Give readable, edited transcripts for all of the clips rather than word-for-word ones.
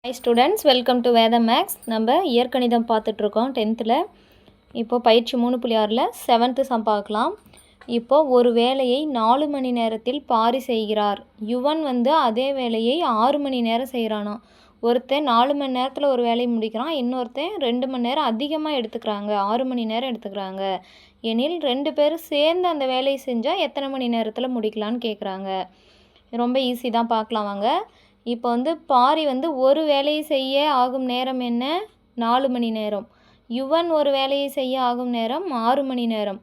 Hi students, welcome to Vedam Max. நம்ம இயற்கணிதம் பார்த்துட்டு இருக்கோம் 10th. இப்போ பயிற்சி 3.6ல 7th சம் பார்க்கலாம். இப்போ ஒரு வேலையை 4 மணி நேரத்தில் பாரி செய்கிறார். யுவன் வந்து அதே வேலையை 6 மணி நேரம் செய்கிறானா. ஒருத்தன் 4 மணி நேரத்தில் ஒரு வேலையை முடிக்கிறான், இன்னொருத்தன் 2 மணி நேரம் அதிகமாக எடுத்துக்கிறாங்க, 6 மணி நேரம் எடுத்துக்கிறாங்க. எனில் 2 பேரும் சேர்ந்து அந்த வேலையை செஞ்சால் எத்தனை மணி நேரத்தில் முடிக்கலான்னு கேட்குறாங்க. ரொம்ப ஈஸி தான், பார்க்கலாம் வாங்க. இப்போ வந்து பாரி வந்து ஒரு வேலையை செய்ய ஆகும் நேரம் என்ன? 4 மணி நேரம். யுவன் ஒரு வேலையை செய்ய ஆகும் நேரம் 6 மணி நேரம்.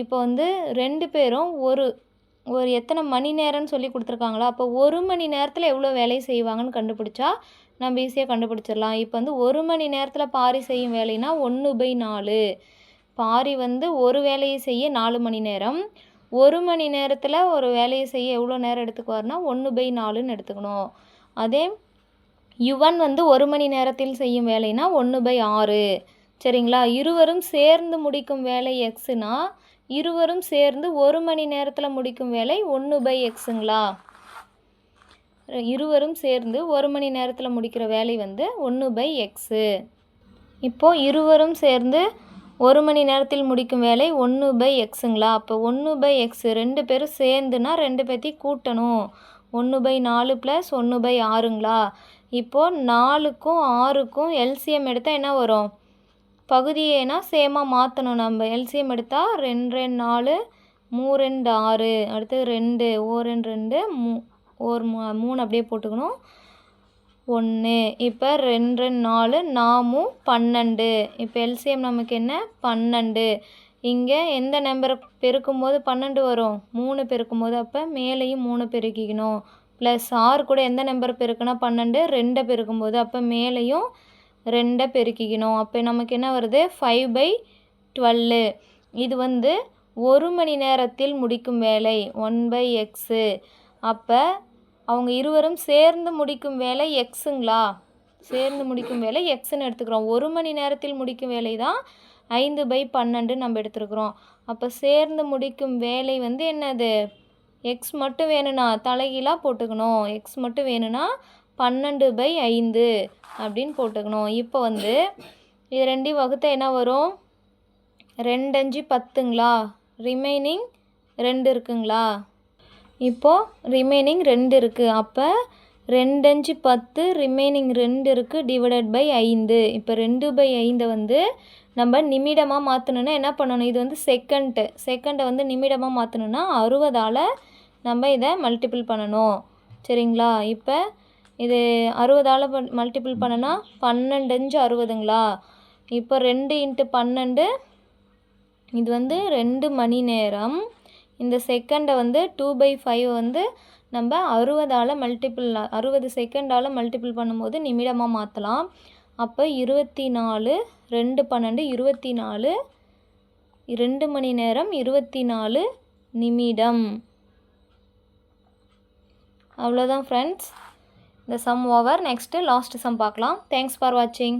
இப்போ வந்து 2 பேரும் ஒரு எத்தனை மணி நேரம்னு சொல்லி கொடுத்துருக்காங்களா, அப்போ 1 மணி நேரத்தில் எவ்வளோ வேலை செய்வாங்கன்னு கண்டுபிடிச்சா நம்ம ஈஸியாக கண்டுபிடிச்சிடலாம். இப்போ வந்து 1 மணி நேரத்தில் பாரி செய்யும் வேலைனா 1/4. பாரி வந்து ஒரு வேலையை செய்ய 4 மணி நேரம், 1 மணி நேரத்தில் ஒரு வேலையை செய்ய எவ்வளோ நேரம் எடுத்துக்குவார்னா 1/4ன்னு எடுத்துக்கணும். அதே யுவன் வந்து 1 மணி நேரத்தில் செய்யும் வேலைனா 1/6. சரிங்களா? இருவரும் சேர்ந்து முடிக்கும் வேலை எக்ஸுனா இருவரும் சேர்ந்து 1 மணி நேரத்தில் முடிக்கும் வேலை 1/xங்களா? இருவரும் சேர்ந்து 1 மணி நேரத்தில் முடிக்கிற வேலை வந்து 1/x. இப்போது இருவரும் சேர்ந்து 1 மணி நேரத்தில் முடிக்கும் வேலை 1/xங்களா? அப்போ 1/x 2 பேரும் சேர்ந்துனா 2 பேர்த்தையும் கூட்டணும். 1/4 + 1/6ங்களா? இப்போது 4க்கும் 6க்கும் எல்சிஎம் எடுத்தால் என்ன வரும்? பகுதியேனா சேமாக மாற்றணும். நம்ம எல்சிஎம் எடுத்தால் 2 2 4, 3 2 6, அடுத்தது 2 1 2 1 3 அப்படியே போட்டுக்கணும். 1 இப்போ 2 2 4 4 12. இப்போ எல்சிஎம் நமக்கு என்ன? 12. இங்கே எந்த நம்பரை பெருக்கும்போது 12 வரும்? 3 பெருக்கும்போது, அப்போ மேலேயும் 3 பெருக்கிக்கணும். ப்ளஸ் 6 கூட எந்த நம்பர் பெருக்குனா 12, 2 பெருக்கும்போது, அப்போ மேலேயும் 2 பெருக்கிக்கணும். அப்போ நமக்கு என்ன வருது? 5/12. இது வந்து 1 மணி நேரத்தில் முடிக்கும் வேலை 1/x. அப்போ அவங்க இருவரும் சேர்ந்து முடிக்கும் வேலை எக்ஸுங்களா? சேர்ந்து முடிக்கும் வேலை எக்ஸ்ன்னு எடுத்துக்கிறோம். 1 மணி நேரத்தில் முடிக்கும் வேலை தான் 5/12 நம்ம எடுத்துருக்குறோம். அப்போ சேர்ந்து முடிக்கும் வேலை வந்து என்னது? எக்ஸ் மட்டும் வேணும்னா தலைகீழாக போட்டுக்கணும். எக்ஸ் மட்டும் வேணும்னா 12/5 அப்படின்னு போட்டுக்கணும். இப்போ வந்து இது 2 வகுத்த என்ன வரும்? 2 5 10ங்களா? ரிமைனிங் 2 இருக்குங்களா? இப்போது ரிமைனிங் 2 இருக்குது. அப்போ 2 5 10, ரிமைனிங் 2 இருக்குது, /5. இப்போ 2/5 வந்து நம்ம நிமிடமாக மாற்றணுன்னா என்ன பண்ணணும்? இது வந்து செகண்டை வந்து நிமிடமாக மாற்றணுன்னா 60ஆல் நம்ம இதை மல்டிபிள் பண்ணணும். சரிங்களா? இப்போ இது 60ஆல் மல்டிபிள் பண்ணனா 12 5 60ங்களா? இப்போ 2 × 12, இது வந்து 2 மணி நேரம். இந்த செகண்டை வந்து 2/5 வந்து நம்ம 60 செகண்டால் மல்டிபிள் பண்ணும்போது நிமிடமாக மாற்றலாம். அப்போ 24 2 12 24, 2 மணி நேரம் 24 நிமிடம். அவ்வளோதான் ஃப்ரெண்ட்ஸ், இந்த some over. Next last some பார்க்கலாம். தேங்க்ஸ் ஃபார் வாட்சிங்.